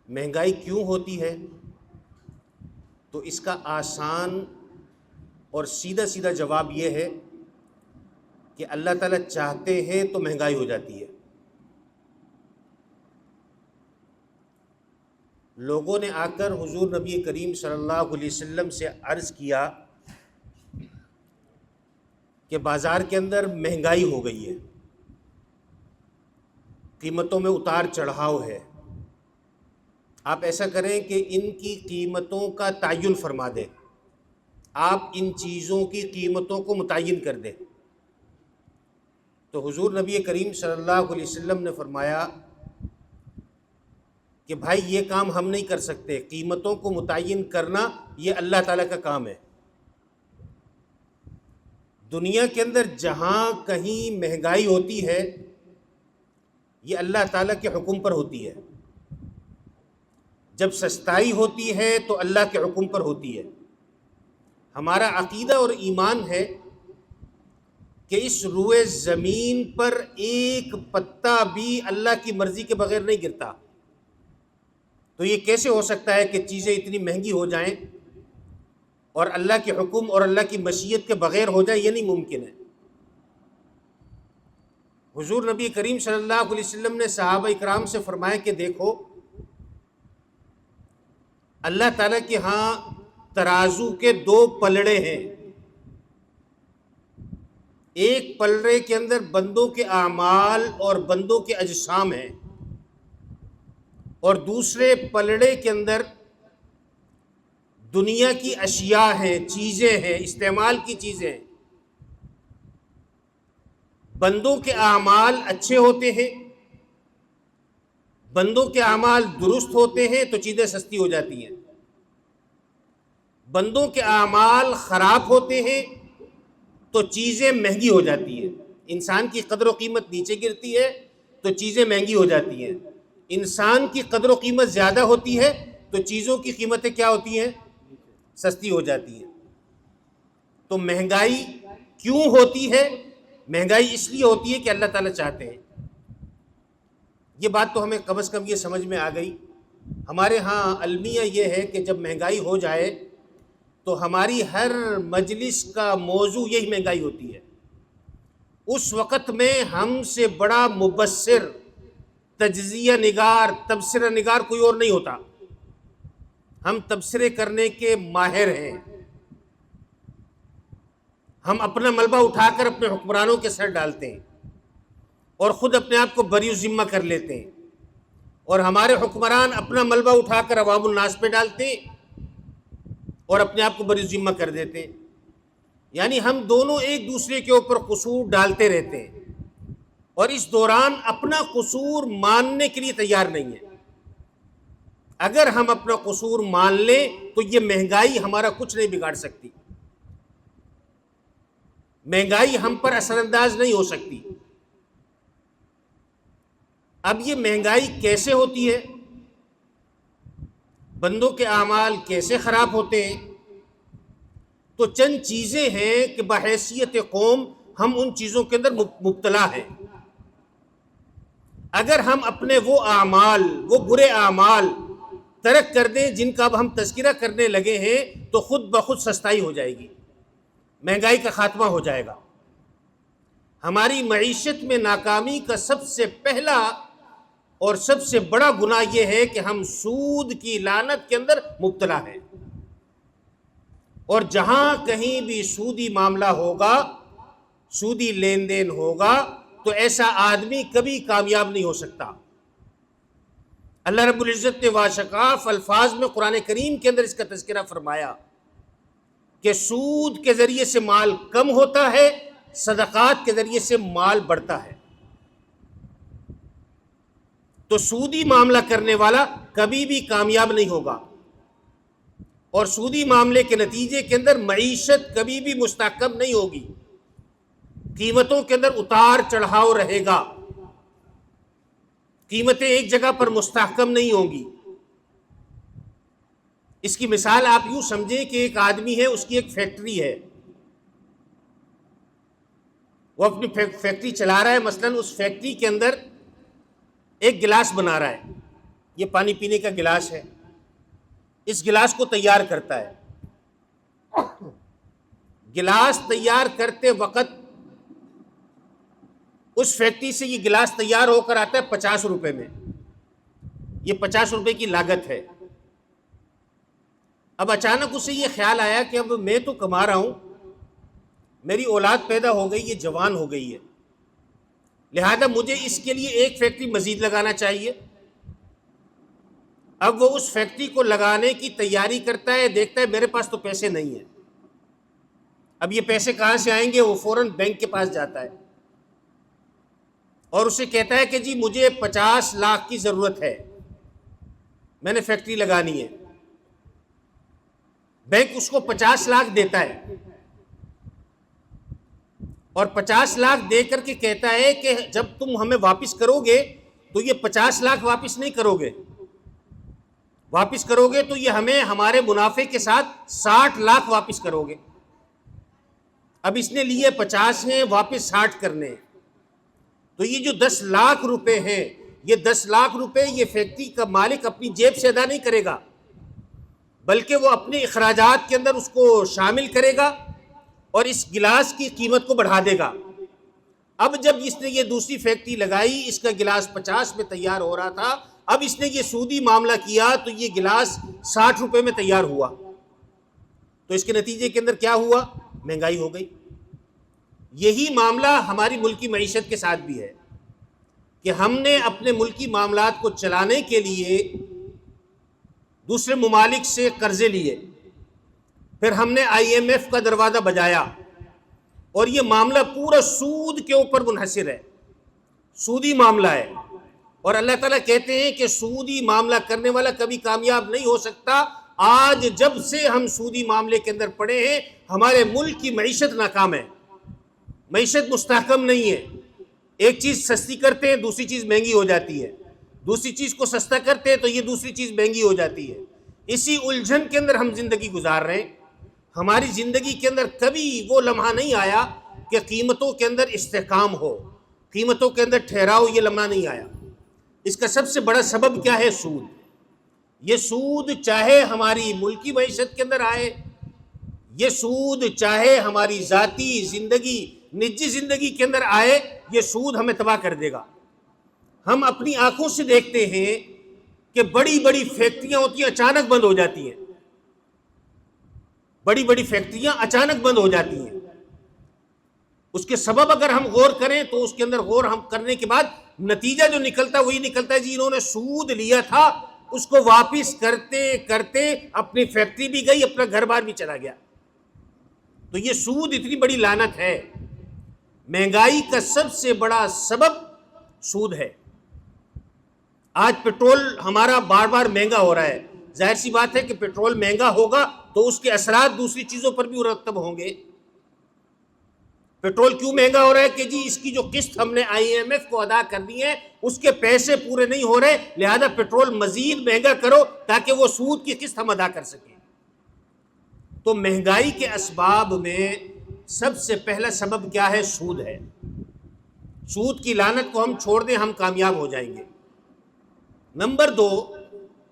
مہنگائی کیوں ہوتی ہے؟ تو اس کا آسان اور سیدھا سیدھا جواب یہ ہے کہ اللہ تعالیٰ چاہتے ہیں تو مہنگائی ہو جاتی ہے۔ لوگوں نے آ کر حضور نبی کریم صلی اللہ علیہ وسلم سے عرض کیا کہ بازار کے اندر مہنگائی ہو گئی ہے، قیمتوں میں اتار چڑھاؤ ہے، آپ ایسا کریں کہ ان کی قیمتوں کا تعین فرما دیں، آپ ان چیزوں کی قیمتوں کو متعین کر دیں۔ تو حضور نبی کریم صلی اللہ علیہ وسلم نے فرمایا کہ بھائی یہ کام ہم نہیں کر سکتے، قیمتوں کو متعین کرنا یہ اللہ تعالیٰ کا کام ہے۔ دنیا کے اندر جہاں کہیں مہنگائی ہوتی ہے یہ اللہ تعالیٰ کے حکم پر ہوتی ہے، جب سستائی ہوتی ہے تو اللہ کے حکم پر ہوتی ہے۔ ہمارا عقیدہ اور ایمان ہے کہ اس روئے زمین پر ایک پتا بھی اللہ کی مرضی کے بغیر نہیں گرتا، تو یہ کیسے ہو سکتا ہے کہ چیزیں اتنی مہنگی ہو جائیں اور اللہ کے حکم اور اللہ کی مشیت کے بغیر ہو جائیں؟ یہ نہیں ممکن ہے۔ حضور نبی کریم صلی اللہ علیہ وسلم نے صحابہ اکرام سے فرمایا کہ دیکھو، اللہ تعالیٰ کے ہاں ترازو کے دو پلڑے ہیں، ایک پلڑے کے اندر بندوں کے اعمال اور بندوں کے اجسام ہیں، اور دوسرے پلڑے کے اندر دنیا کی اشیاء ہیں، چیزیں ہیں، استعمال کی چیزیں ہیں۔ بندوں کے اعمال اچھے ہوتے ہیں، بندوں کے اعمال درست ہوتے ہیں تو چیزیں سستی ہو جاتی ہیں، بندوں کے اعمال خراب ہوتے ہیں تو چیزیں مہنگی ہو جاتی ہیں۔ انسان کی قدر و قیمت نیچے گرتی ہے تو چیزیں مہنگی ہو جاتی ہیں، انسان کی قدر و قیمت زیادہ ہوتی ہے تو چیزوں کی قیمتیں کیا ہوتی ہیں؟ سستی ہو جاتی ہیں۔ تو مہنگائی کیوں ہوتی ہے؟ مہنگائی اس لیے ہوتی ہے کہ اللہ تعالیٰ چاہتے ہیں۔ یہ بات تو ہمیں کم از کم یہ سمجھ میں آ گئی۔ ہمارے ہاں المیہ یہ ہے کہ جب مہنگائی ہو جائے تو ہماری ہر مجلس کا موضوع یہی مہنگائی ہوتی ہے۔ اس وقت میں ہم سے بڑا مبصر، تجزیہ نگار، تبصرہ نگار کوئی اور نہیں ہوتا۔ ہم تبصرے کرنے کے ماہر ہیں، ہم اپنا ملبہ اٹھا کر اپنے حکمرانوں کے سر ڈالتے ہیں اور خود اپنے آپ کو بری ذمہ کر لیتے ہیں، اور ہمارے حکمران اپنا ملبہ اٹھا کر عوام الناس پہ ڈالتے ہیں اور اپنے آپ کو بری ذمہ کر دیتے ہیں۔ یعنی ہم دونوں ایک دوسرے کے اوپر قصور ڈالتے رہتے ہیں، اور اس دوران اپنا قصور ماننے کے لیے تیار نہیں ہے۔ اگر ہم اپنا قصور مان لیں تو یہ مہنگائی ہمارا کچھ نہیں بگاڑ سکتی، مہنگائی ہم پر اثر انداز نہیں ہو سکتی۔ اب یہ مہنگائی کیسے ہوتی ہے، بندوں کے اعمال کیسے خراب ہوتے ہیں؟ تو چند چیزیں ہیں کہ بحیثیت قوم ہم ان چیزوں کے اندر مبتلا ہیں۔ اگر ہم اپنے وہ اعمال، وہ برے اعمال ترک کر دیں جن کا اب ہم تذکرہ کرنے لگے ہیں تو خود بخود سستائی ہو جائے گی، مہنگائی کا خاتمہ ہو جائے گا۔ ہماری معیشت میں ناکامی کا سب سے پہلا اور سب سے بڑا گناہ یہ ہے کہ ہم سود کی لعنت کے اندر مبتلا ہیں، اور جہاں کہیں بھی سودی معاملہ ہوگا، سودی لین دین ہوگا تو ایسا آدمی کبھی کامیاب نہیں ہو سکتا۔ اللہ رب العزت نے واشقاف الفاظ میں قرآن کریم کے اندر اس کا تذکرہ فرمایا کہ سود کے ذریعے سے مال کم ہوتا ہے، صدقات کے ذریعے سے مال بڑھتا ہے۔ تو سودی معاملہ کرنے والا کبھی بھی کامیاب نہیں ہوگا، اور سودی معاملے کے نتیجے کے اندر معیشت کبھی بھی مستحکم نہیں ہوگی، قیمتوں کے اندر اتار چڑھاؤ رہے گا، قیمتیں ایک جگہ پر مستحکم نہیں ہوں گی۔ اس کی مثال آپ یوں سمجھیں کہ ایک آدمی ہے، اس کی ایک فیکٹری ہے، وہ اپنی فیکٹری چلا رہا ہے، مثلاً اس فیکٹری کے اندر ایک گلاس بنا رہا ہے، یہ پانی پینے کا گلاس ہے، اس گلاس کو تیار کرتا ہے، گلاس تیار کرتے وقت اس فیکٹری سے یہ گلاس تیار ہو کر آتا ہے 50 روپے میں، یہ 50 روپے کی لاگت ہے۔ اب اچانک اسے یہ خیال آیا کہ اب میں تو کما رہا ہوں، میری اولاد پیدا ہو گئی، یہ جوان ہو گئی ہے، لہذا مجھے اس کے لیے ایک فیکٹری مزید لگانا چاہیے۔ اب وہ اس فیکٹری کو لگانے کی تیاری کرتا ہے، دیکھتا ہے میرے پاس تو پیسے نہیں ہیں، اب یہ پیسے کہاں سے آئیں گے؟ وہ فوراً بینک کے پاس جاتا ہے اور اسے کہتا ہے کہ جی مجھے 50 لاکھ کی ضرورت ہے، میں نے فیکٹری لگانی ہے۔ بینک اس کو 50 لاکھ دیتا ہے اور 50 لاکھ دے کر کے کہتا ہے کہ جب تم ہمیں واپس کرو گے تو یہ 50 لاکھ واپس نہیں کرو گے، واپس کرو گے تو یہ ہمیں ہمارے منافع کے ساتھ 60 لاکھ واپس کرو گے۔ اب اس نے لیے 50 ہیں، واپس 60 کرنے ہیں، تو یہ جو 10 لاکھ روپے ہیں، یہ 10 لاکھ روپے یہ فیکٹری کا مالک اپنی جیب سے ادا نہیں کرے گا، بلکہ وہ اپنے اخراجات کے اندر اس کو شامل کرے گا اور اس گلاس کی قیمت کو بڑھا دے گا۔ اب جب اس نے یہ دوسری فیکٹری لگائی، اس کا گلاس 50 میں تیار ہو رہا تھا، اب اس نے یہ سودی معاملہ کیا تو یہ گلاس 60 روپے میں تیار ہوا، تو اس کے نتیجے کے اندر کیا ہوا؟ مہنگائی ہو گئی۔ یہی معاملہ ہماری ملکی معیشت کے ساتھ بھی ہے کہ ہم نے اپنے ملکی معاملات کو چلانے کے لیے دوسرے ممالک سے قرضے لیے، پھر ہم نے IMF کا دروازہ بجایا، اور یہ معاملہ پورا سود کے اوپر منحصر ہے، سودی معاملہ ہے، اور اللہ تعالیٰ کہتے ہیں کہ سودی معاملہ کرنے والا کبھی کامیاب نہیں ہو سکتا۔ آج جب سے ہم سودی معاملے کے اندر پڑے ہیں، ہمارے ملک کی معیشت ناکام ہے، معیشت مستحکم نہیں ہے۔ ایک چیز سستی کرتے ہیں، دوسری چیز مہنگی ہو جاتی ہے، دوسری چیز کو سستا کرتے ہیں تو یہ دوسری چیز مہنگی ہو جاتی ہے۔ اسی الجھن کے اندر ہم زندگی گزار رہے ہیں۔ ہماری زندگی کے اندر کبھی وہ لمحہ نہیں آیا کہ قیمتوں کے اندر استحکام ہو، قیمتوں کے اندر ٹھہراؤ، یہ لمحہ نہیں آیا۔ اس کا سب سے بڑا سبب کیا ہے؟ سود۔ یہ سود چاہے ہماری ملکی معیشت کے اندر آئے، یہ سود چاہے ہماری ذاتی زندگی، نجی زندگی کے اندر آئے، یہ سود ہمیں تباہ کر دے گا۔ ہم اپنی آنکھوں سے دیکھتے ہیں کہ بڑی بڑی فیکٹریاں ہوتی ہیں، اچانک بند ہو جاتی ہیں، بڑی بڑی فیکٹریاں اچانک بند ہو جاتی ہیں۔ اس کے سبب اگر ہم غور کریں تو اس کے اندر غور ہم کرنے کے بعد نتیجہ جو نکلتا ہے وہی نکلتا ہے جی انہوں نے سود لیا تھا، اس کو واپس کرتے کرتے اپنی فیکٹری بھی گئی، اپنا گھر بار بھی چلا گیا۔ تو یہ سود اتنی بڑی لعنت ہے، مہنگائی کا سب سے بڑا سبب سود ہے۔ آج پیٹرول ہمارا بار بار مہنگا ہو رہا ہے، ظاہر سی بات ہے کہ پیٹرول مہنگا ہوگا تو اس کے اثرات دوسری چیزوں پر بھی مرتب ہوں گے۔ پیٹرول کیوں مہنگا ہو رہا ہے؟ کہ جی اس کی جو قسط ہم نے IMF کو ادا کرنی ہے اس کے پیسے پورے نہیں ہو رہے، لہذا پیٹرول مزید مہنگا کرو تاکہ وہ سود کی قسط ہم ادا کر سکیں۔ تو مہنگائی کے اسباب میں سب سے پہلا سبب کیا ہے؟ سود ہے۔ سود کی لعنت کو ہم چھوڑ دیں، ہم کامیاب ہو جائیں گے۔ نمبر 2،